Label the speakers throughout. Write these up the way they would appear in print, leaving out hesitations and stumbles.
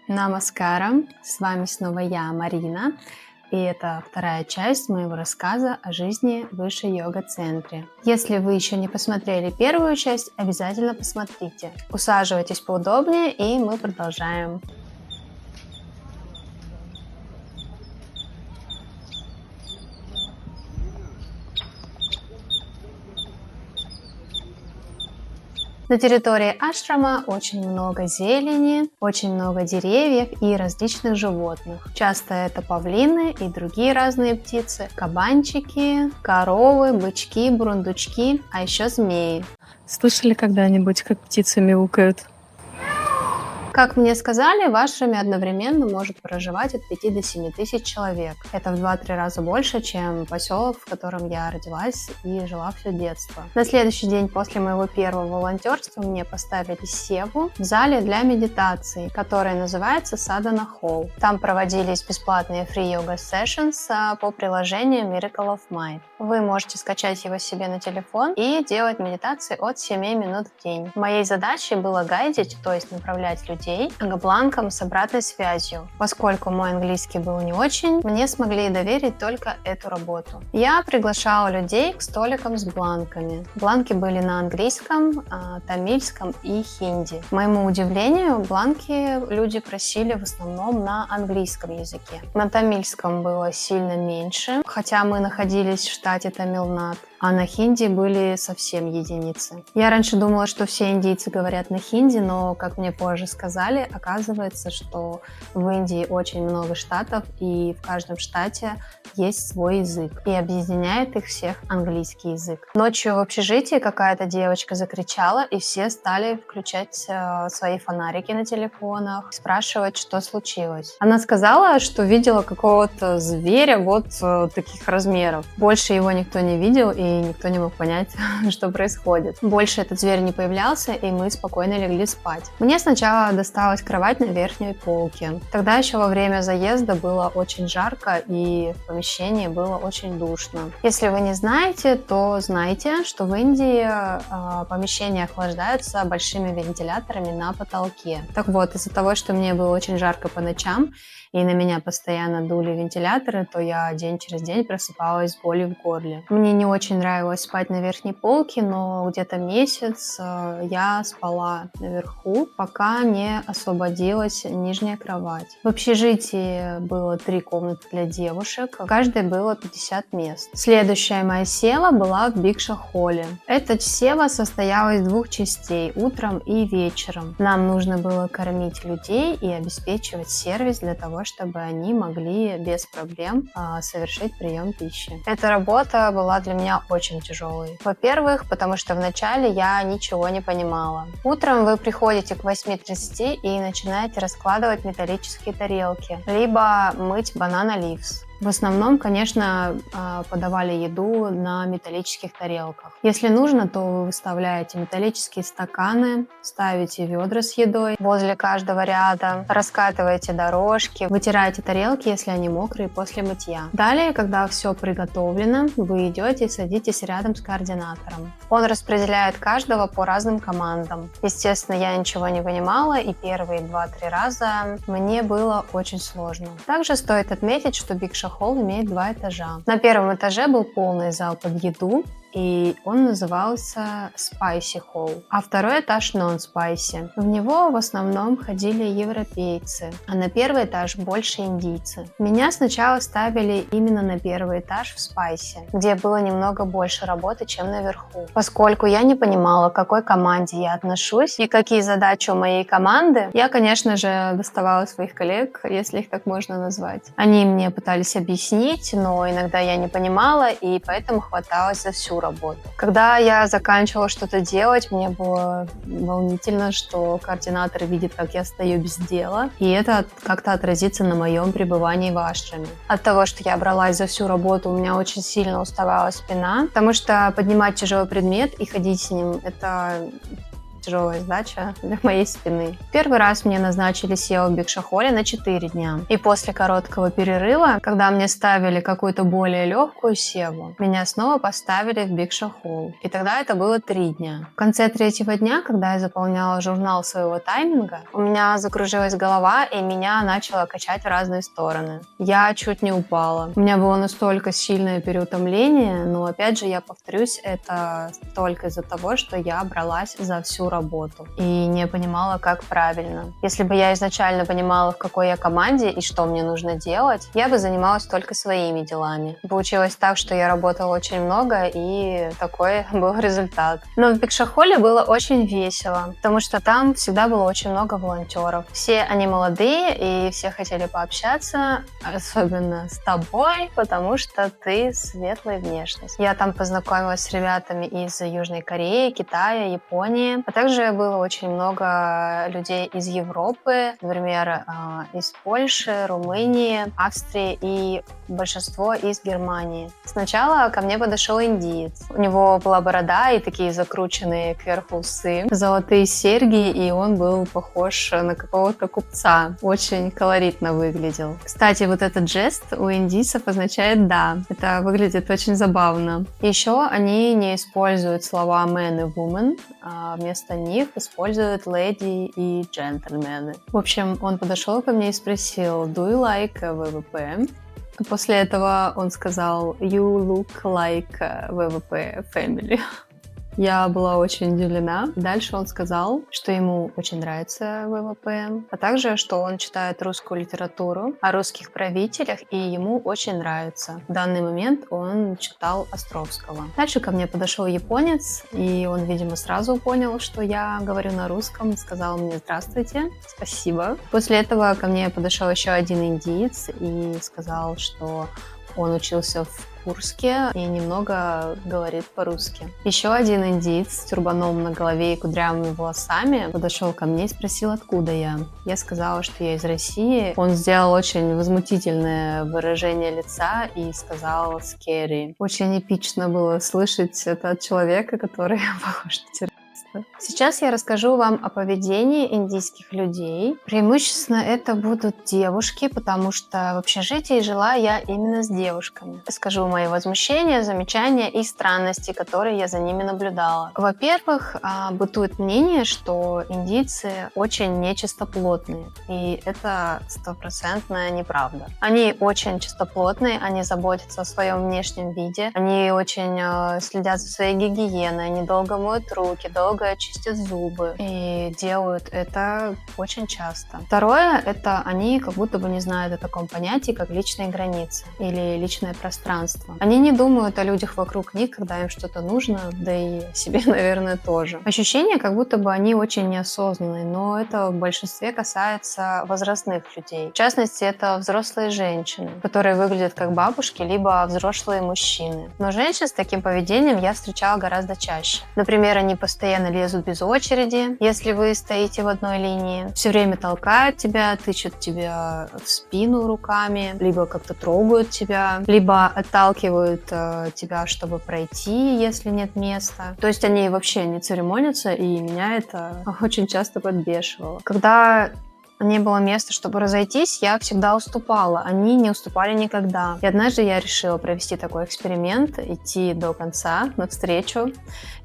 Speaker 1: Намаскарам! С вами снова я, Марина, и это вторая часть моего рассказа о жизни в Высшей-йога-центре. Если вы еще не посмотрели первую часть, обязательно посмотрите. Усаживайтесь поудобнее, и мы продолжаем. На территории ашрама очень много зелени, очень много деревьев и различных животных. Часто это павлины и другие разные птицы, кабанчики, коровы, бычки, бурундучки, а еще змеи.
Speaker 2: Слышали когда-нибудь, как птицы мяукают?
Speaker 1: Как мне сказали, в ашраме одновременно может проживать от 5 до 7 тысяч человек. Это в 2-3 раза больше, чем поселок, в котором я родилась и жила все детство. На следующий день после моего первого волонтерства мне поставили севу в зале для медитации, которая называется Sadhana Hall. Там проводились бесплатные free yoga sessions по приложению Miracle of Mind. Вы можете скачать его себе на телефон и делать медитации от 7 минут в день. Моей задачей было гайдить, то есть направлять людей к бланкам с обратной связью. Поскольку мой английский был не очень, мне смогли доверить только эту работу. Я приглашала людей к столикам с бланками. Бланки были на английском, тамильском и хинди. К моему удивлению, бланки люди просили в основном на английском языке. На тамильском было сильно меньше, хотя мы находились в штате Тамилнад, а на хинди были совсем единицы. Я раньше думала, что все индийцы говорят на хинди, но, как мне позже сказали, оказывается, что в Индии очень много штатов, и в каждом штате есть свой язык, и объединяет их всех английский язык. Ночью в общежитии какая-то девочка закричала, и все стали включать свои фонарики на телефонах, спрашивать, что случилось. Она сказала, что видела какого-то зверя вот таких размеров. Больше его никто не видел, и никто не мог понять, что происходит. Больше этот зверь не появлялся, и мы спокойно легли спать. Мне сначала досталась кровать на верхней полке. Тогда еще во время заезда было очень жарко, и в помещении было очень душно. Если вы не знаете, то знайте, что в Индии помещения охлаждаются большими вентиляторами на потолке. Так вот, из-за того, что мне было очень жарко по ночам, и на меня постоянно дули вентиляторы, то я день через день просыпалась с болью в горле. Мне не очень нравилось спать на верхней полке, но где-то месяц я спала наверху, пока не освободилась нижняя кровать. В общежитии было 3 комнаты для девушек, в каждой было 50 мест. Следующая моя сева была в Бикша-холле. Эта сева состояла из 2 частей, утром и вечером. Нам нужно было кормить людей и обеспечивать сервис для того, чтобы они могли без проблем совершить прием пищи. Эта работа была для меня очень тяжелой. Во-первых, потому что вначале я ничего не понимала. Утром вы приходите к 8:30 и начинаете раскладывать металлические тарелки, либо мыть банана ливс. В основном, конечно, подавали еду на металлических тарелках. Если нужно, то вы выставляете металлические стаканы, ставите ведра с едой возле каждого ряда, раскатываете дорожки, вытираете тарелки, если они мокрые, после мытья. Далее, когда все приготовлено, вы идете и садитесь рядом с координатором. Он распределяет каждого по разным командам. Естественно, я ничего не понимала, и первые 2-3 раза мне было очень сложно. Также стоит отметить, что Бикша-холл имеет 2 этажа. На первом этаже был полный зал под еду, и он назывался Spicy Hall, а второй этаж Non-Spicy. В него в основном ходили европейцы, а на первый этаж больше индийцы. Меня сначала ставили именно на первый этаж в Spicy, где было немного больше работы, чем наверху. Поскольку я не понимала, к какой команде я отношусь и какие задачи у моей команды, я, конечно же, доставала своих коллег, если их так можно назвать. Они мне пытались объяснить, но иногда я не понимала, и поэтому хваталась за всю работу. Когда я заканчивала что-то делать, мне было волнительно, что координатор видит, как я стою без дела, и это как-то отразится на моем пребывании в ашраме. От того, что я бралась за всю работу, у меня очень сильно уставала спина, потому что поднимать тяжелый предмет и ходить с ним — это тяжелая задача для моей спины. Первый раз мне назначили SEO в Бикшахоле на 4 дня. И после короткого перерыва, когда мне ставили какую-то более легкую SEO, меня снова поставили в Бикшахол. И тогда это было 3 дня. В конце 3-го дня, когда я заполняла журнал своего тайминга, у меня закружилась голова, и меня начало качать в разные стороны. Я чуть не упала. У меня было настолько сильное переутомление, но опять же, я повторюсь, это только из-за того, что я бралась за всю работу и не понимала, как правильно. Если бы я изначально понимала, в какой я команде и что мне нужно делать, я бы занималась только своими делами. Получилось так, что я работала очень много, и такой был результат. Но в Бикшахоле было очень весело, потому что там всегда было очень много волонтеров. Все они молодые, и все хотели пообщаться, особенно с тобой, потому что ты светлой внешности. Я там познакомилась с ребятами из Южной Кореи, Китая, Японии, а также было очень много людей из Европы, например, из Польши, Румынии, Австрии и большинство из Германии. Сначала ко мне подошел индиец. У него была борода и такие закрученные кверху усы, золотые серьги, и он был похож на какого-то купца. Очень колоритно выглядел. Кстати, вот этот жест у индийцев означает «да». Это выглядит очень забавно. Еще они не используют слова man и woman, а вместо них используют lady и gentlemen. В общем, он подошел ко мне и спросил «Do you like ВВП?» После этого он сказал «You look like ВВП family». Я была очень удивлена. Дальше он сказал, что ему очень нравится ВВП, а также, что он читает русскую литературу о русских правителях, и ему очень нравится. В данный момент он читал Островского. Дальше ко мне подошел японец, и он, видимо, сразу понял, что я говорю на русском, сказал мне «Здравствуйте, спасибо». После этого ко мне подошел еще один индиец и сказал, что он учился в Курске и немного говорит по-русски. Еще один индиец с тюрбаном на голове и кудрявыми волосами подошел ко мне и спросил, откуда я. Я сказала, что я из России. Он сделал очень возмутительное выражение лица и сказал «scary». Очень эпично было слышать это от человека, который похож на террориста. Сейчас я расскажу вам о поведении индийских людей. Преимущественно это будут девушки, потому что в общежитии жила я именно с девушками. Скажу мои возмущения, замечания и странности, которые я за ними наблюдала. Во-первых, бытует мнение, что индийцы очень нечистоплотные, и это стопроцентная неправда. Они очень чистоплотные, они заботятся о своем внешнем виде, они очень следят за своей гигиеной, они долго моют руки, долго чистят зубы и делают это очень часто. Второе, это они как будто бы не знают о таком понятии, как личные границы или личное пространство. Они не думают о людях вокруг них, когда им что-то нужно, да и себе, наверное, тоже. Ощущение, как будто бы они очень неосознанные, но это в большинстве касается возрастных людей. В частности, это взрослые женщины, которые выглядят как бабушки, либо взрослые мужчины. Но женщин с таким поведением я встречала гораздо чаще. Например, они постоянно лезут без очереди, если вы стоите в одной линии, все время толкают тебя, тычут тебя в спину руками, либо как-то трогают тебя, либо отталкивают тебя, чтобы пройти, если нет места. То есть они вообще не церемонятся, и меня это очень часто подбешивало. Когда не было места, чтобы разойтись, я всегда уступала. Они не уступали никогда. И однажды я решила провести такой эксперимент, идти до конца навстречу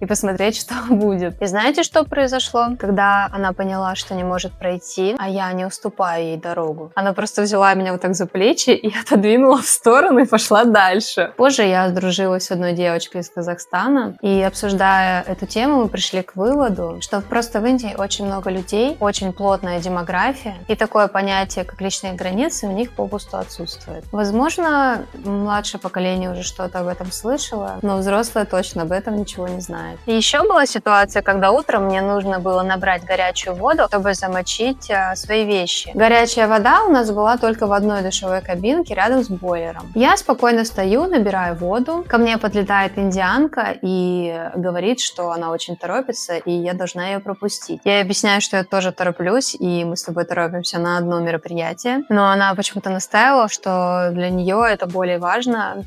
Speaker 1: и посмотреть, что будет. И знаете, что произошло? Когда она поняла, что не может пройти, а я не уступаю ей дорогу, она просто взяла меня вот так за плечи и отодвинула в сторону и пошла дальше. Позже я сдружилась с одной девочкой из Казахстана, и обсуждая эту тему, мы пришли к выводу, что просто в Индии очень много людей, очень плотная демография, и такое понятие, как личные границы, у них попросту отсутствует. Возможно, младшее поколение уже что-то об этом слышало, но взрослое точно об этом ничего не знает. И еще была ситуация, когда утром мне нужно было набрать горячую воду, чтобы замочить свои вещи. Горячая вода у нас была только в одной душевой кабинке рядом с бойлером. Я спокойно стою, набираю воду, ко мне подлетает индианка и говорит, что она очень торопится, и я должна ее пропустить. Я ей объясняю, что я тоже тороплюсь, и мы с тобой торопимся на одно мероприятие, но она почему-то настаивала, что для нее это более важно,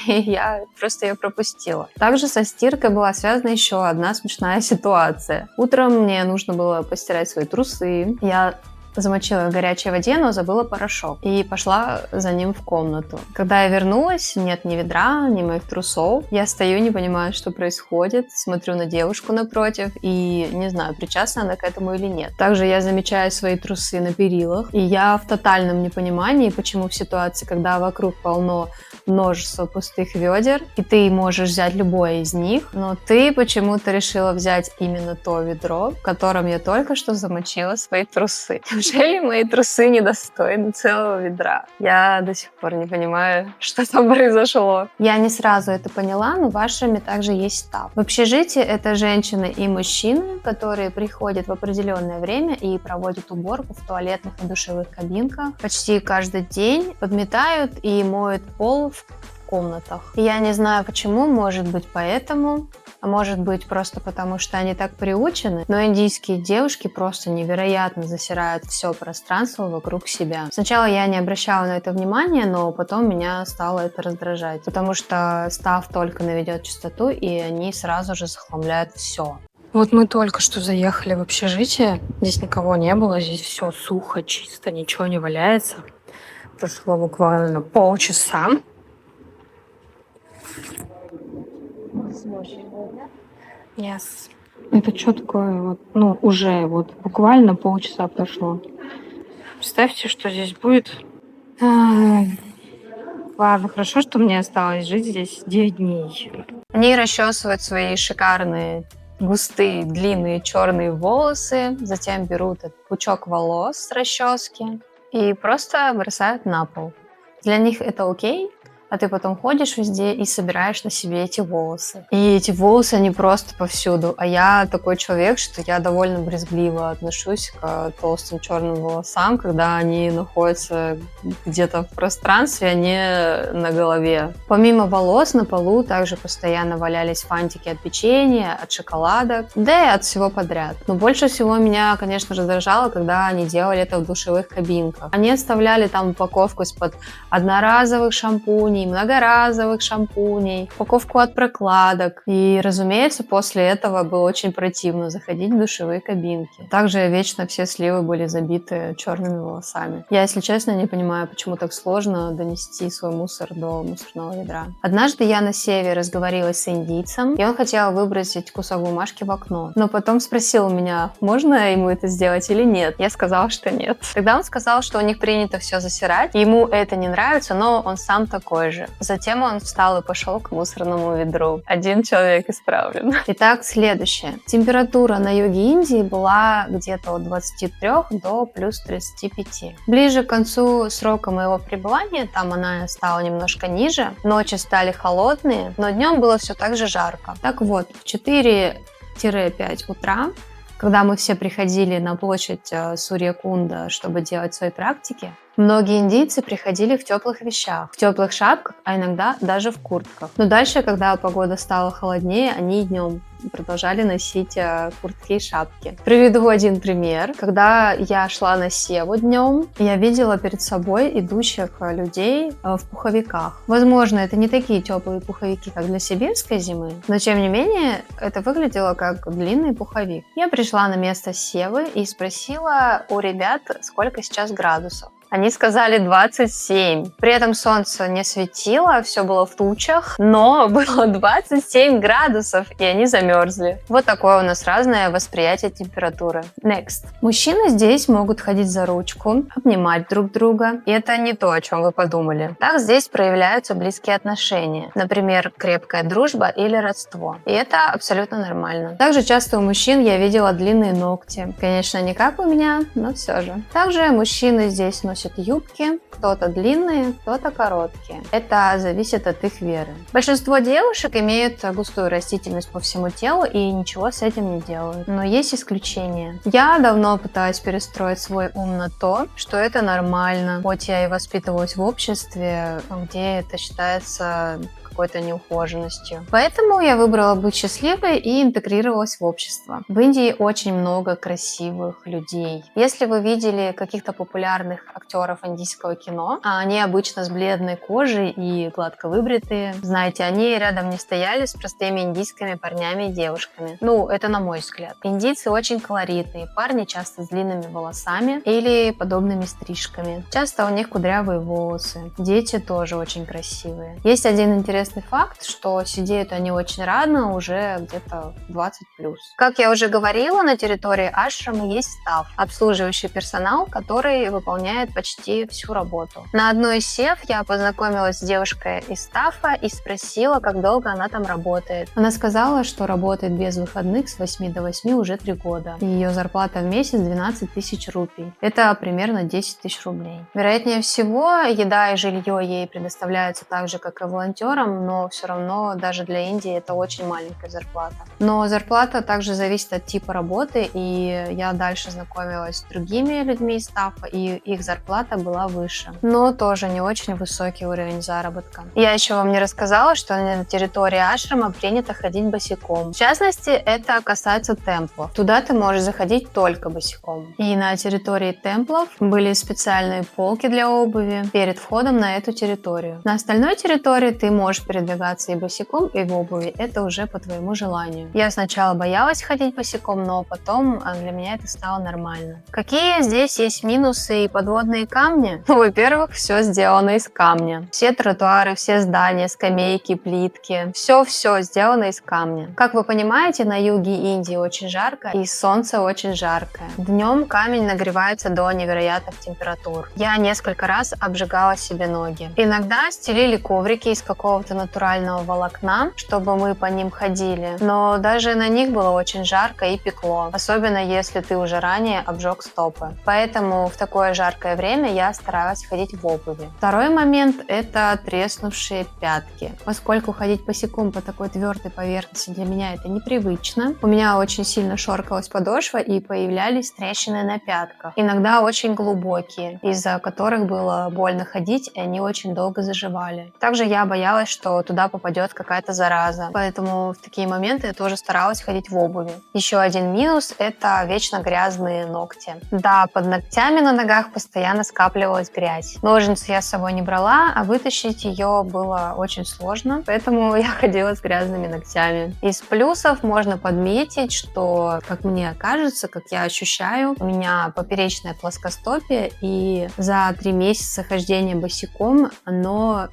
Speaker 1: и я просто ее пропустила. Также со стиркой была связана еще одна смешная ситуация. Утром мне нужно было постирать свои трусы. Я замочила в горячей воде, но забыла порошок. И пошла за ним в комнату. Когда я вернулась, нет ни ведра, ни моих трусов. Я стою, не понимаю, что происходит. Смотрю на девушку напротив и не знаю, причастна она к этому или нет. Также я замечаю свои трусы на перилах. И я в тотальном непонимании, почему в ситуации, когда вокруг полно множество пустых ведер, и ты можешь взять любое из них, но ты почему-то решила взять именно то ведро, в котором я только что замочила свои трусы. Неужели мои трусы недостойны целого ведра? Я до сих пор не понимаю, что там произошло. Я не сразу это поняла, но в ашраме также есть став. В общежитии это женщины и мужчины, которые приходят в определенное время и проводят уборку в туалетных и душевых кабинках. Почти каждый день подметают и моют пол в комнатах. Я не знаю почему, может быть поэтому, а может быть просто потому, что они так приучены, но индийские девушки просто невероятно засирают все пространство вокруг себя. Сначала я не обращала на это внимания, но потом меня стало это раздражать, потому что став только наведет чистоту, и они сразу же захламляют все.
Speaker 2: Вот мы только что заехали в общежитие. Здесь никого не было, здесь все сухо, чисто, ничего не валяется. Прошло буквально полчаса. Yes. Это что такое? Вот, уже вот буквально полчаса прошло. Представьте, что здесь будет. Ладно, хорошо, что мне осталось жить здесь 9 дней.
Speaker 1: Они расчесывают свои шикарные густые, длинные черные волосы, затем берут этот пучок волос с расчески и просто бросают на пол. Для них это окей, а ты потом ходишь везде и собираешь на себе эти волосы. И эти волосы, они просто повсюду. А я такой человек, что я довольно брезгливо отношусь к толстым черным волосам, когда они находятся где-то в пространстве, а не на голове. Помимо волос на полу также постоянно валялись фантики от печенья, от шоколадок, да и от всего подряд. Но больше всего меня, конечно, раздражало, когда они делали это в душевых кабинках. Они оставляли там упаковку из-под одноразовых шампуней, многоразовых шампуней, упаковку от прокладок. И, разумеется, после этого было очень противно заходить в душевые кабинки. Также вечно все сливы были забиты черными волосами. Я, если честно, не понимаю, почему так сложно донести свой мусор до мусорного ведра. Однажды я на севе разговорилась с индийцем, и он хотел выбросить кусок бумажки в окно. Но потом спросил меня, можно ему это сделать или нет. Я сказала, что нет. Тогда он сказал, что у них принято все засирать, ему это не нравится, но он сам такой же. Затем он встал и пошел к мусорному ведру. Один человек исправлен. Итак, следующее. Температура на юге Индии была где-то от 23 до плюс 35. Ближе к концу срока моего пребывания там она стала немножко ниже. Ночи стали холодные, но днем было все так же жарко. Так вот, в 4-5 утра, когда мы все приходили на площадь Сурья-Кунда, чтобы делать свои практики, многие индийцы приходили в теплых вещах, в теплых шапках, а иногда даже в куртках. Но дальше, когда погода стала холоднее, они и днем продолжали носить куртки и шапки. Приведу один пример. Когда я шла на севу днем, я видела перед собой идущих людей в пуховиках. Возможно, это не такие теплые пуховики, как для сибирской зимы, но тем не менее это выглядело как длинный пуховик. Я пришла на место севы и спросила у ребят, сколько сейчас градусов. Они сказали 27. При этом солнце не светило, все было в тучах, но было 27 градусов, и они замерзли. Вот такое у нас разное восприятие температуры. Next. Мужчины здесь могут ходить за ручку, обнимать друг друга. И это не то, о чем вы подумали. Так здесь проявляются близкие отношения. Например, крепкая дружба или родство. И это абсолютно нормально. Также часто у мужчин я видела длинные ногти. Конечно, не как у меня, но все же. Также мужчины здесь носят юбки, кто-то длинные, кто-то короткие. Это зависит от их веры. Большинство девушек имеют густую растительность по всему телу и ничего с этим не делают. Но есть исключения. Я давно пытаюсь перестроить свой ум на то, что это нормально. Хоть я и воспитывалась в обществе, где это считается какой-то неухоженностью. Поэтому я выбрала быть счастливой и интегрировалась в общество. В Индии очень много красивых людей. Если вы видели каких-то популярных актеров индийского кино, а они обычно с бледной кожей и гладко выбритые, знаете, они рядом не стояли с простыми индийскими парнями и девушками. Ну, это на мой взгляд. Индийцы очень колоритные, парни часто с длинными волосами или подобными стрижками. Часто у них кудрявые волосы. Дети тоже очень красивые. Есть один интересный факт, что сидеют они очень рано, уже где-то 20+. Как я уже говорила, на территории ашрама есть стаф, обслуживающий персонал, который выполняет почти всю работу. На одной из сев я познакомилась с девушкой из стафа и спросила, как долго она там работает. Она сказала, что работает без выходных с 8 до 8 уже 3 года. И ее зарплата в месяц 12 тысяч рупий. Это примерно 10 тысяч рублей. Вероятнее всего, еда и жилье ей предоставляются так же, как и волонтерам, но все равно даже для Индии это очень маленькая зарплата. Но зарплата также зависит от типа работы, и я дальше знакомилась с другими людьми из стафа, и их зарплата была выше. Но тоже не очень высокий уровень заработка. Я еще вам не рассказала, что на территории ашрама принято ходить босиком. В частности, это касается темплов. Туда ты можешь заходить только босиком. И на территории темплов были специальные полки для обуви перед входом на эту территорию. На остальной территории ты можешь передвигаться и босиком, и в обуви. Это уже по твоему желанию. Я сначала боялась ходить босиком, но потом для меня это стало нормально. Какие здесь есть минусы и подводные камни? Ну, во-первых, все сделано из камня. Все тротуары, все здания, скамейки, плитки. Все сделано из камня. Как вы понимаете, на юге Индии очень жарко, и солнце очень жаркое. Днем камень нагревается до невероятных температур. Я несколько раз обжигала себе ноги. Иногда стелили коврики из какого-то натурального волокна, чтобы мы по ним ходили. Но даже на них было очень жарко и пекло. Особенно если ты уже ранее обжег стопы. Поэтому в такое жаркое время я старалась ходить в обуви. Второй момент – это треснувшие пятки. Поскольку ходить босиком по такой твердой поверхности для меня это непривычно, у меня очень сильно шоркалась подошва и появлялись трещины на пятках. Иногда очень глубокие, из-за которых было больно ходить, и они очень долго заживали. Также я боялась, что туда попадет какая-то зараза, поэтому в такие моменты я тоже старалась ходить в обуви. Еще один минус – это вечно грязные ногти. Да, под ногтями на ногах постоянно скапливалась грязь. Ножницы я с собой не брала, а вытащить ее было очень сложно, поэтому я ходила с грязными ногтями. Из плюсов можно подметить, что, как мне кажется, как я ощущаю, у меня поперечное плоскостопие, и за 3 месяца хождения босиком оно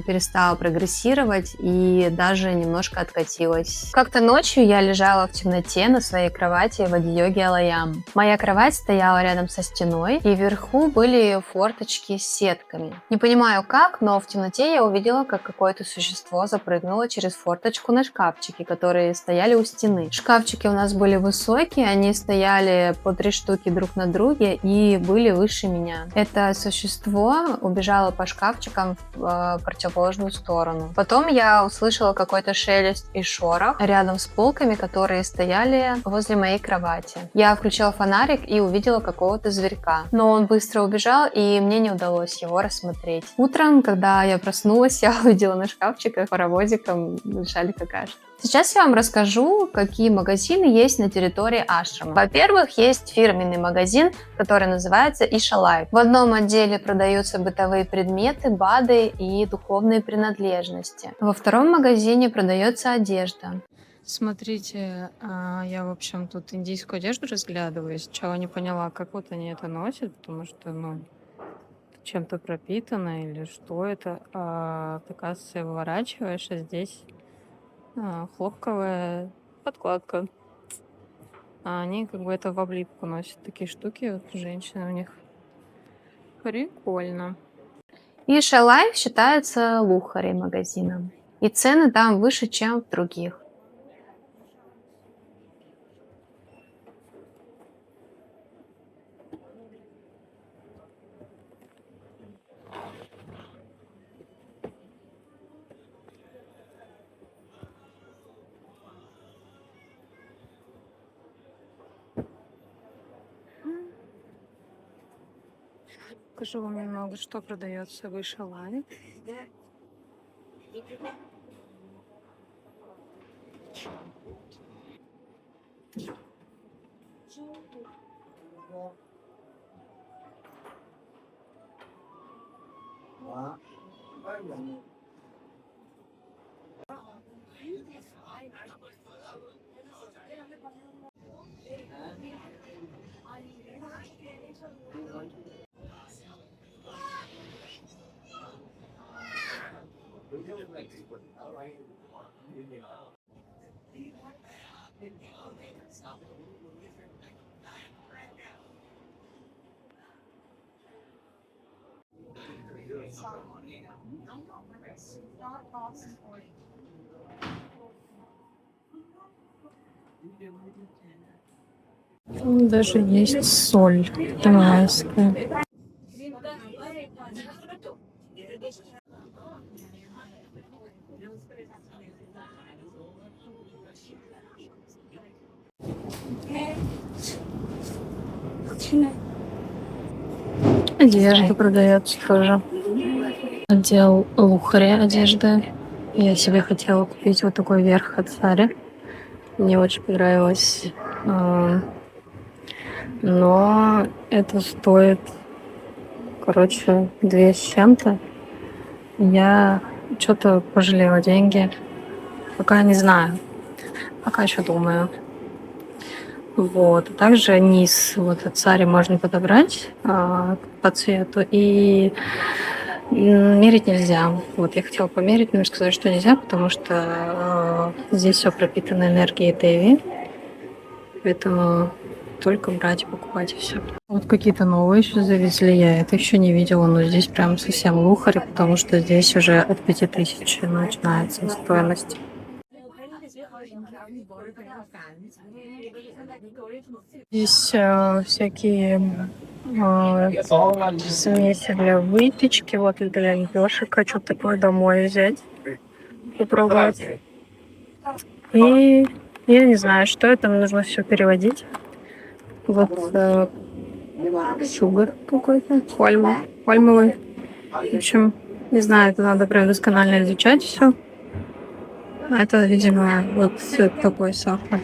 Speaker 1: перестала прогрессировать и даже немножко откатилась. Как-то ночью я лежала в темноте на своей кровати в ади-йоге Алаям. Моя кровать стояла рядом со стеной, и вверху были форточки с сетками. Не понимаю как, но в темноте я увидела, как какое-то существо запрыгнуло через форточку на шкафчики, которые стояли у стены. Шкафчики у нас были высокие, они стояли по 3 штуки друг на друге и были выше меня. Это существо убежало по шкафчикам в противоположную сторону. Потом я услышала какой-то шелест и шорох рядом с полками, которые стояли возле моей кровати. Я включила фонарик и увидела какого-то зверька. Но он быстро убежал, и мне не удалось его рассмотреть. Утром, когда я проснулась, я увидела на шкафчиках паровозиком лежали какашки. Сейчас я вам расскажу, какие магазины есть на территории ашрама. Во-первых, есть фирменный магазин, который называется Isha Life. В одном отделе продаются бытовые предметы, БАДы и духовные принадлежности. Во втором магазине продается одежда.
Speaker 2: Смотрите, я, в общем, тут индийскую одежду разглядываю. Сначала не поняла, как вот они это носят, потому что, чем-то пропитано или что это. Ты, оказывается, выворачиваешь, а здесь хлопковая подкладка. А они как бы это в облипку носят. Такие штуки, вот женщины у них. Прикольно.
Speaker 1: Isha Life считается лухари магазином, и цены там выше, чем в других.
Speaker 2: Покажу вам немного, что продается в Isha Life. Даже есть соль гималайская. Одежда продается тоже. Отдел лухари одежды. Я себе хотела купить вот такой верх от Сари. Мне очень понравилось. Но это стоит, короче, 2 с чем-то. Я что-то пожалела деньги. Пока не знаю. Пока еще думаю. Вот. Также низ вот от Сари можно подобрать по цвету. И мерить нельзя. Вот я хотела померить, но сказали, что нельзя, потому что здесь все пропитано энергией Деви. Поэтому только брать и покупать и все. Вот какие-то новые еще завезли. Я это еще не видела, но здесь прям совсем лухари, потому что здесь уже от 5000 начинается стоимость. Здесь всякие смеси для выпечки, вот для лепешек. Хочу такое домой взять, попробовать. И я не знаю, что это, нужно все переводить. Вот шугар какой-то, пальмовый. В общем, не знаю, это надо прям досконально изучать все. А это, видимо, вот такой сахар.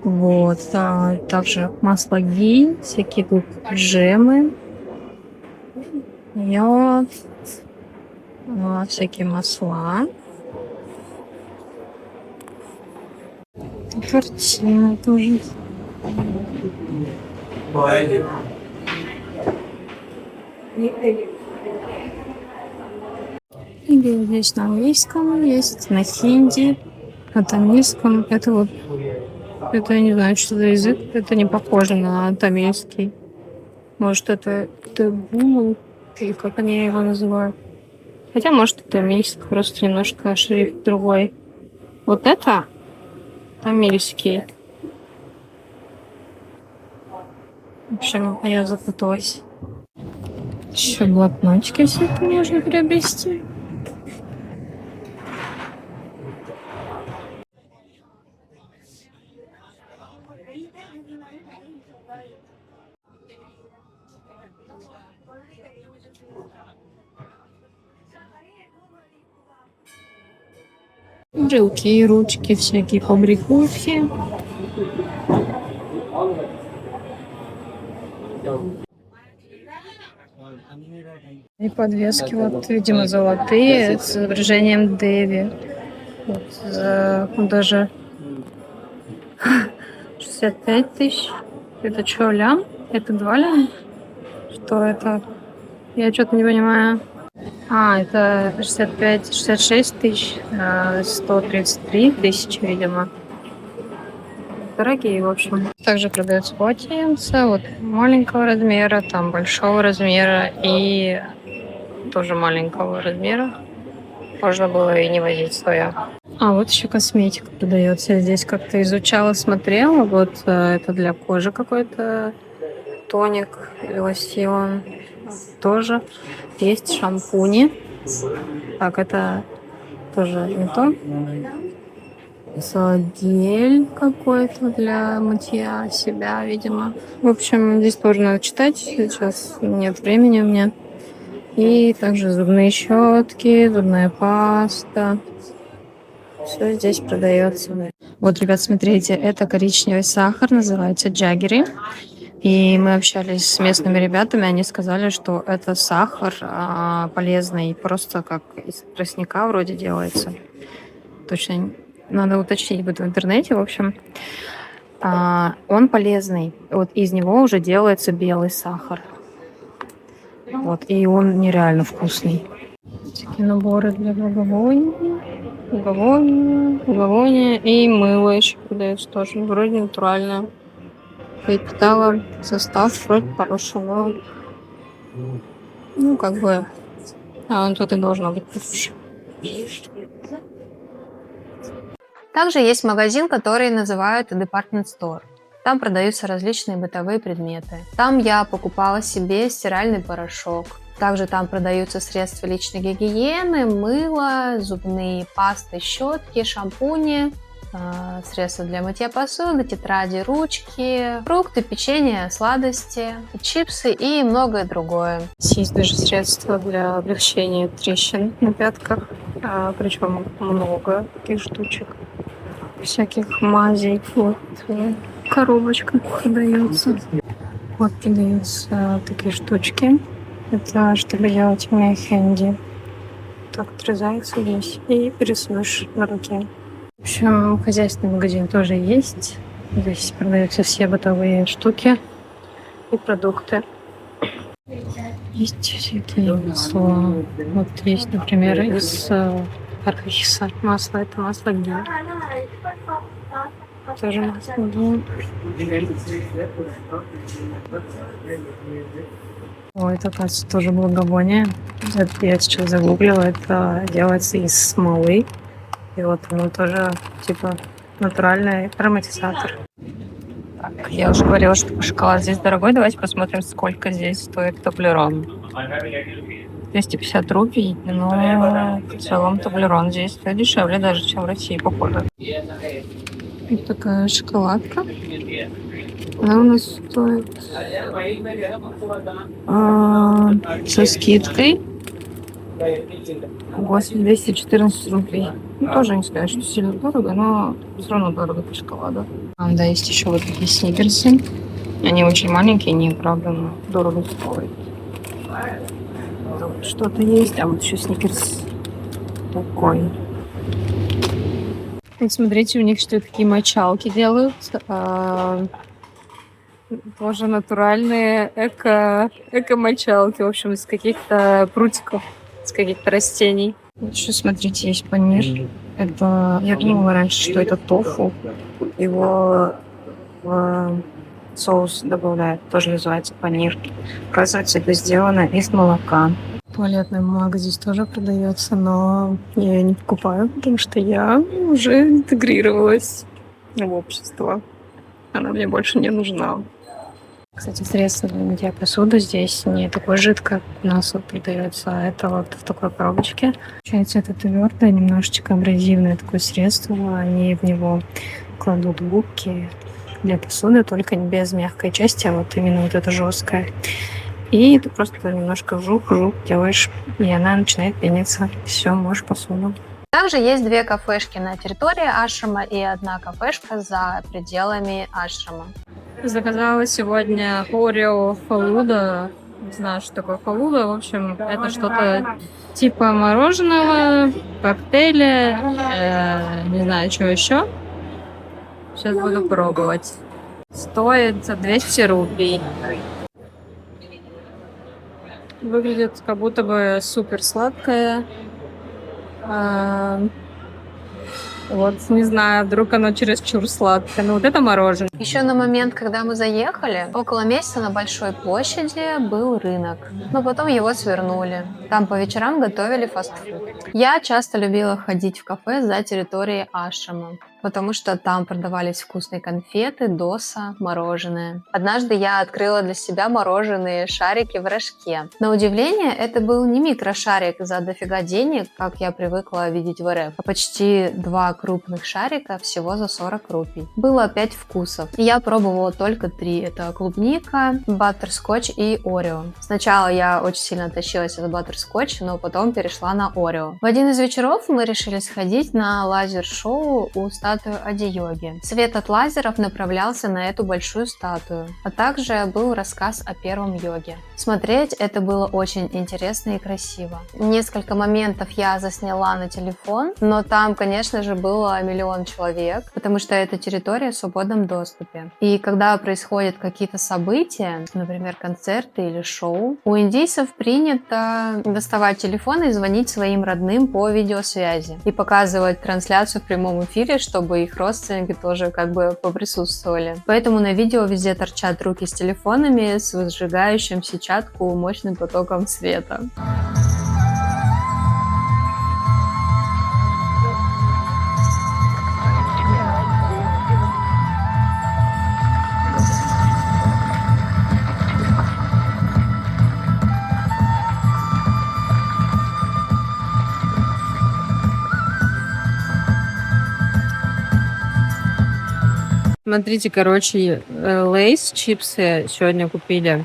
Speaker 2: Вот, также масло ги, всякие тут джемы, мед, вот, всякие масла. Картина тоже. И здесь на английском есть, на хинди, на тамильском. Это вот, это я не знаю, что за язык. Это не похоже на тамильский. Может, это табу, или как они его называют. Хотя, может, это тамильский, просто немножко шрифт другой. Вот это тамильский. В общем, я запуталась. Еще блокнотики всякие можно приобрести. Жилки, ручки, всякие побрякушки. И подвески, вот, видимо, золотые, с изображением Деви. Вот, даже 65 тысяч. Это что, лям? Это 2 лям? Что это? Я что-то не понимаю. Это 66 тысяч, 133 тысячи, видимо. Дорогие, в общем. Также продается полотенце, вот маленького размера, там большого размера и тоже маленького размера. Можно было и не возить своя. Вот еще косметика продается. Я здесь как-то изучала, смотрела. Вот это для кожи какой-то тоник или лосьон. Тоже есть шампуни. Так, это тоже не то. Гель какой-то для мытья себя, видимо. В общем, здесь тоже надо читать. Сейчас нет времени у меня. И также зубные щетки, зубная паста. Все здесь продается. Вот, ребят, смотрите, это коричневый сахар, называется джаггери. И мы общались с местными ребятами, они сказали, что это сахар полезный, просто как из тростника вроде делается. Точно надо уточнить будет в интернете, в общем. Он полезный. Вот из него уже делается белый сахар. Вот, и он нереально вкусный. Такие наборы для благовония и мыло еще продается тоже. Вроде натуральное. Я читала состав, вроде хороший, но ну, как бы, он тут и должно быть хороший.
Speaker 1: Также есть магазин, который называют Department Store. Там продаются различные бытовые предметы. Там я покупала себе стиральный порошок. Также там продаются средства личной гигиены, мыло, зубные пасты, щетки, шампуни, средства для мытья посуды, тетради, ручки, фрукты, печенье, сладости, чипсы и многое другое.
Speaker 2: Есть даже средства для облегчения трещин на пятках, причем много таких штучек, всяких мазей. Вот коробочка продается. Вот продаются такие штучки. Это чтобы делать мехенди. Так отрезается здесь и рисуешь на руке. В общем, хозяйственный магазин тоже есть. Здесь продаются все бытовые штуки и продукты. Есть всякие масла. Вот есть, например, из арахиса масло. Это масло гиа. Тоже масло гиа. Ой, это, кажется, тоже благовоние. Это я сейчас загуглила. Это делается из смолы. И вот оно тоже, типа, натуральный ароматизатор. Так, я уже говорила, что шоколад здесь дорогой. Давайте посмотрим, сколько здесь стоит Toblerone. 250 рупий, но в целом Toblerone здесь стоит дешевле даже, чем в России, походу. Вот такая шоколадка. Она у нас стоит со скидкой 214 рублей. Ну, тоже не сказать, что сильно дорого, но все равно дорого по шоколаду. Да, есть еще вот такие сникерсы. Они очень маленькие, не правда, но дорого стоят. Что-то есть, а вот еще сникерс такой. Вот смотрите, у них что такие мочалки делают. Тоже натуральные эко-мочалки, в общем, из каких-то прутиков, из каких-то растений. Вот еще, смотрите, есть панир. Это, я думала раньше, что это тофу. Его в соус добавляют, тоже называется панир. Оказывается, это сделано из молока. Туалетная бумага здесь тоже продается, но я ее не покупаю, потому что я уже интегрировалась в общество. Она мне больше не нужна. Кстати, средство для мытья посуды здесь не такое жидкое, как у нас вот продается, а это вот в такой коробочке. Получается, это твердое, немножечко абразивное такое средство. Они в него кладут губки для посуды, только не без мягкой части, а вот именно вот это жесткое. И ты просто немножко жук делаешь, и она начинает пениться. Все, можешь посуду.
Speaker 1: Также есть 2 кафешки на территории ашрама и 1 кафешка за пределами ашрама.
Speaker 2: Заказала сегодня Орео фалуда. Не знаю, что такое фалуда. В общем, это что-то типа мороженого, коктейля, не знаю, что еще. Сейчас буду пробовать. Стоит 200 рублей. Выглядит как будто бы супер сладкое. Вот, не знаю, вдруг оно чересчур сладкое. Но вот это мороженое.
Speaker 1: Еще на момент, когда мы заехали, около месяца на Большой площади был рынок. Но потом его свернули. Там по вечерам готовили фастфуд. Я часто любила ходить в кафе за территорией ашрама. потому что там продавались вкусные конфеты, доса, мороженое. Однажды я открыла для себя мороженые шарики в рожке. На удивление, это был не микрошарик за дофига денег, как я привыкла видеть в РФ, а почти 2 крупных шарика всего за 40 рупий. Было 5 вкусов, и я пробовала только 3. Это клубника, баттерскотч и орео. Сначала я очень сильно тащилась от баттерскотча, но потом перешла на орео. В один из вечеров мы решили сходить на лазер-шоу у статуи Ади-йоги. Свет от лазеров направлялся на эту большую статую, а также был рассказ о первом йоге. Смотреть это было очень интересно и красиво. Несколько моментов я засняла на телефон, но там, конечно же, было миллион человек, потому что это территория в свободном доступе. И когда происходят какие-то события, например, концерты или шоу, у индийцев принято доставать телефон и звонить своим родным по видеосвязи и показывать трансляцию в прямом эфире, чтобы их родственники тоже как бы поприсутствовали. Поэтому на видео везде торчат руки с телефонами, с выжигающим сетчатку мощным потоком света.
Speaker 2: Смотрите, короче, Лейс чипсы сегодня купили.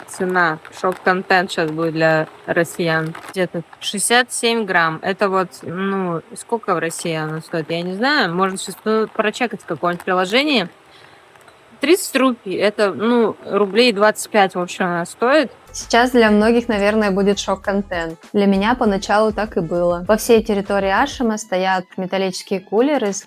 Speaker 2: Цена, шок-контент сейчас будет для россиян. Где-то 67 грамм. Это вот, ну, сколько в России оно стоит, я не знаю. Можно сейчас прочекать в каком-нибудь приложении. 30 рупий. Это, ну, рублей 25, в общем, она стоит.
Speaker 1: Сейчас для многих, наверное, будет шок-контент. Для меня поначалу так и было. По всей территории ашрама стоят металлические кулеры с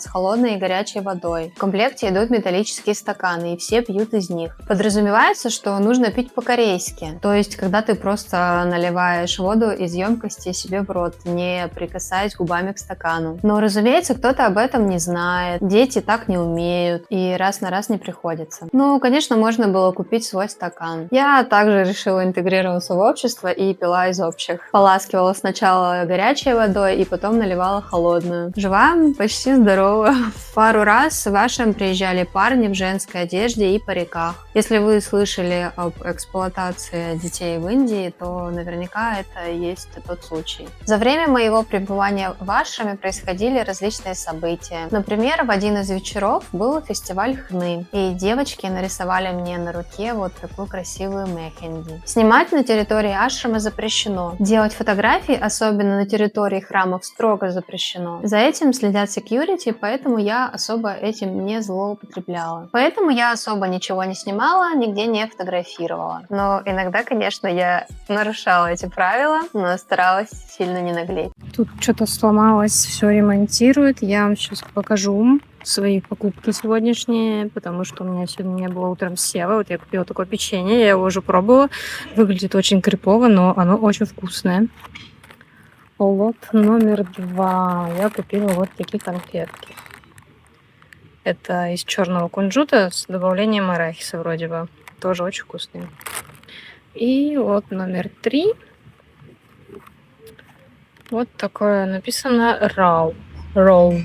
Speaker 1: холодной и горячей водой. В комплекте идут металлические стаканы, и все пьют из них. Подразумевается, что нужно пить по-корейски. То есть, когда ты просто наливаешь воду из емкости себе в рот, не прикасаясь губами к стакану. Но, разумеется, кто-то об этом не знает. Дети так не умеют, и раз на раз не приходится. Ну, конечно, можно было купить свой стакан. Я также решила интегрироваться в общество и пила из общих. Поласкивала сначала горячей водой и потом наливала холодную. Жива, почти здорова. Пару раз в ашрам приезжали парни в женской одежде и париках. Если вы слышали об эксплуатации детей в Индии, то наверняка это и есть тот случай. За время моего пребывания в ашраме происходили различные события. Например, в один из вечеров был фестиваль хны, и девочки нарисовали мне на руке вот такую красивую мехенди. Снимать на территории ашрама запрещено. Делать фотографии, особенно на территории храмов, строго запрещено. За этим следят security, поэтому я особо этим не злоупотребляла. Поэтому я особо ничего не снимала, нигде не фотографировала. Но иногда, конечно, я нарушала эти правила, но старалась сильно не наглеть.
Speaker 2: Тут что-то сломалось, все ремонтируют. Я вам сейчас покажу свои покупки сегодняшние, потому что у меня сегодня не было утром сева. Вот я купила такое печенье, я его уже пробовала. Выглядит очень крипово, но оно очень вкусное. Лот номер 2. Я купила вот такие конфетки. Это из черного кунжута с добавлением арахиса вроде бы. Тоже очень вкусные. И вот номер 3. Вот такое написано Roll.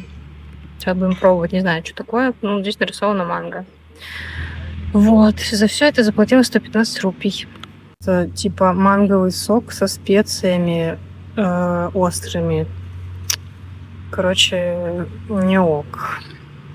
Speaker 2: Сейчас будем пробовать, не знаю, что такое. Ну, здесь нарисовано манго. Вот, за все это заплатила 115 рупий. Это типа манговый сок со специями острыми. Короче, не ок.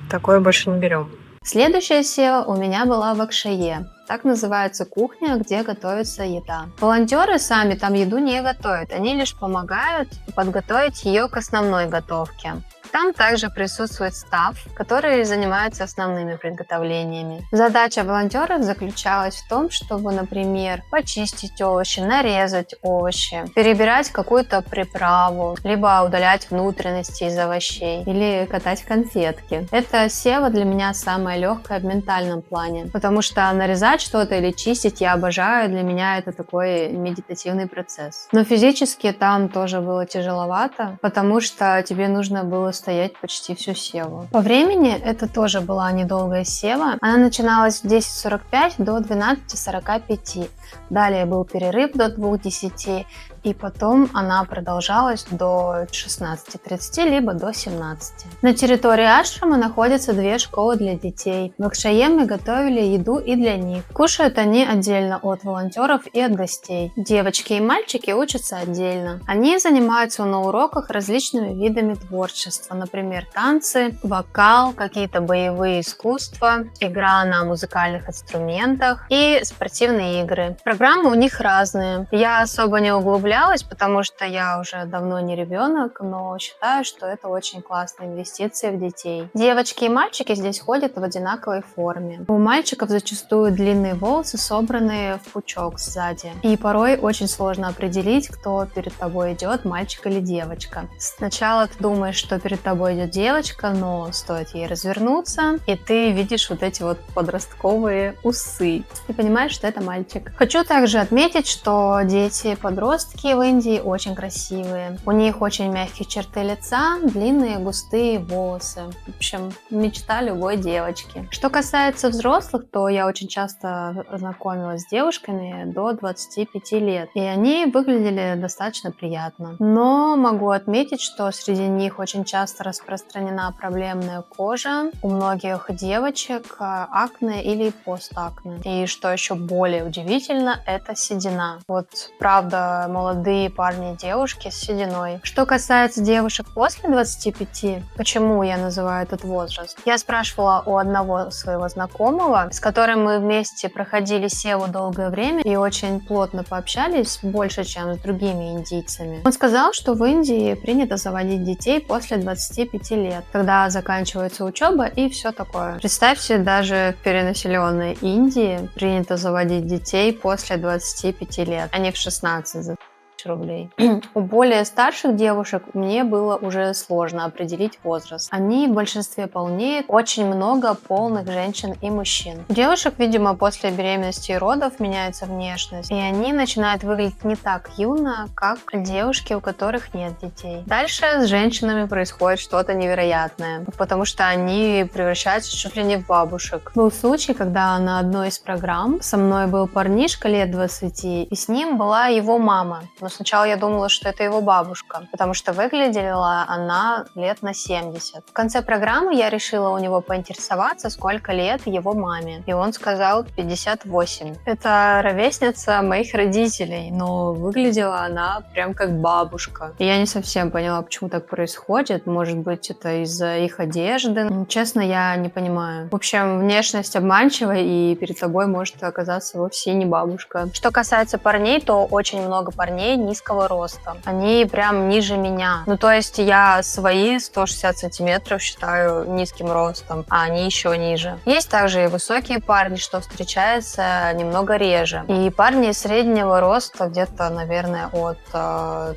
Speaker 2: Такое больше не берем.
Speaker 1: Следующая сева у меня была в Акшае. Так называется кухня, где готовится еда. Волонтеры сами там еду не готовят, они лишь помогают подготовить ее к основной готовке. Там также присутствует стаф, который занимается основными приготовлениями. Задача волонтеров заключалась в том, чтобы, например, почистить овощи, нарезать овощи, перебирать какую-то приправу, либо удалять внутренности из овощей или катать конфетки. Эта сева для меня самая легкая в ментальном плане, потому что нарезать что-то или чистить я обожаю, для меня это такой медитативный процесс. Но физически там тоже было тяжеловато, потому что тебе нужно было стоять почти всю севу. По времени это тоже была недолгая сева. Она начиналась в 10:45 до 12:45. Далее был перерыв до 2:10. и потом она продолжалась до 16:30, либо до 17. На территории ашрама находятся 2 школы для детей. В Акшаеме готовили еду и для них. Кушают они отдельно от волонтеров и от гостей. Девочки и мальчики учатся отдельно. Они занимаются на уроках различными видами творчества, например, танцы, вокал, какие-то боевые искусства, игра на музыкальных инструментах и спортивные игры. Программы у них разные. Я особо не углублялась, потому что я уже давно не ребенок, но считаю, что это очень классная инвестиция в детей. Девочки и мальчики здесь ходят в одинаковой форме. У мальчиков зачастую длинные волосы, собранные в пучок сзади. И порой очень сложно определить, кто перед тобой идет, мальчик или девочка. Сначала ты думаешь, что перед тобой идет девочка, но стоит ей развернуться, и ты видишь вот эти вот подростковые усы. И понимаешь, что это мальчик. Хочу также отметить, что дети-подростки в Индии очень красивые. У них очень мягкие черты лица, длинные густые волосы. В общем, мечта любой девочки. Что касается взрослых, то я очень часто знакомилась с девушками до 25 лет, и они выглядели достаточно приятно. Но могу отметить, что среди них очень часто распространена проблемная кожа. У многих девочек акне или постакне. И что еще более удивительно, это седина. Вот правда, молодые парни и девушки с сединой. Что касается девушек после 25, почему я называю этот возраст? Я спрашивала у одного своего знакомого, с которым мы вместе проходили севу долгое время и очень плотно пообщались, больше, чем с другими индийцами. Он сказал, что в Индии принято заводить детей после 25 лет, когда заканчивается учеба и все такое. Представьте, даже в перенаселенной Индии принято заводить детей после 25 лет, а не в 16 за рублей. У более старших девушек мне было уже сложно определить возраст. Они в большинстве полнеют, очень много полных женщин и мужчин. У девушек, видимо, после беременности и родов меняется внешность, и они начинают выглядеть не так юно, как девушки, у которых нет детей. Дальше с женщинами происходит что-то невероятное, потому что они превращаются чуть ли не в бабушек. Был случай, когда на одной из программ со мной был парнишка лет 20, и с ним была его мама. Но сначала я думала, что это его бабушка, потому что выглядела она лет на 70. В конце программы я решила у него поинтересоваться, сколько лет его маме. И он сказал 58. Это ровесница моих родителей, но выглядела она прям как бабушка. И я не совсем поняла, почему так происходит. Может быть, это из-за их одежды. Честно, я не понимаю. В общем, внешность обманчивая, и перед тобой может оказаться вовсе не бабушка. Что касается парней, то очень много парней низкого роста. Они прям ниже меня. Ну, то есть я свои 160 сантиметров считаю низким ростом, а они еще ниже. Есть также и высокие парни, что встречается немного реже. И парни среднего роста где-то, наверное, от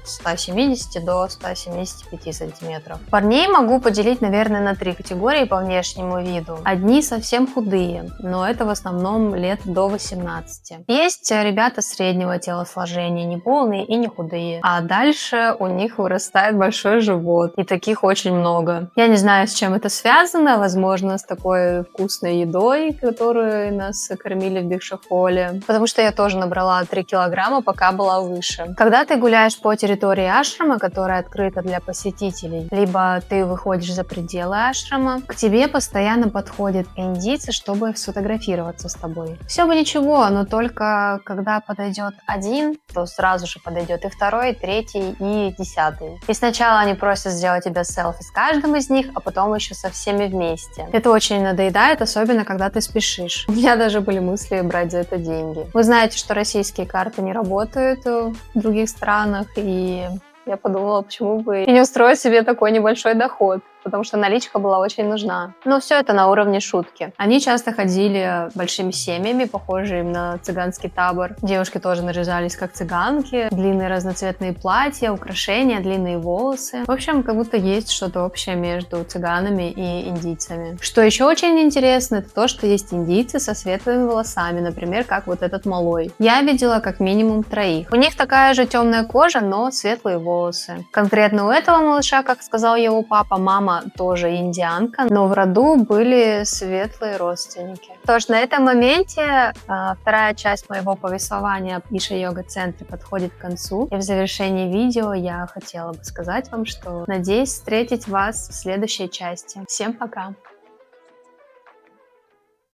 Speaker 1: 170 до 175 сантиметров. Парней могу поделить, наверное, на 3 категории по внешнему виду. Одни совсем худые, но это в основном лет до 18. Есть ребята среднего телосложения, не полные и не худые. А дальше у них вырастает большой живот. И таких очень много. Я не знаю, с чем это связано. Возможно, с такой вкусной едой, которую нас кормили в Бикшахоле. Потому что я тоже набрала 3 килограмма, пока была выше. Когда ты гуляешь по территории ашрама, которая открыта для посетителей, либо ты выходишь за пределы ашрама, к тебе постоянно подходят индийцы, чтобы сфотографироваться с тобой. Все бы ничего, но только когда подойдет один, то сразу же подойдет и второй, и третий, и 10. И сначала они просят сделать тебе селфи с каждым из них, а потом еще со всеми вместе. Это очень надоедает, особенно когда ты спешишь. У меня даже были мысли брать за это деньги. Вы знаете, что российские карты не работают в других странах, и я подумала, почему бы и не устроить себе такой небольшой доход, потому что наличка была очень нужна. Но все это на уровне шутки. Они часто ходили большими семьями, похожими на цыганский табор. Девушки тоже наряжались как цыганки. Длинные разноцветные платья, украшения, длинные волосы. В общем, как будто есть что-то общее между цыганами и индийцами. Что еще очень интересно, это то, что есть индийцы со светлыми волосами, например, как вот этот малой. Я видела как минимум 3. У них такая же темная кожа, но светлые волосы. Конкретно у этого малыша, как сказал его папа, мама мама тоже индианка, но в роду были светлые родственники. Что ж, на этом моменте вторая часть моего повествования об Иша-йога-центре подходит к концу. И в завершении видео я хотела бы сказать вам, что надеюсь встретить вас в следующей части. Всем пока!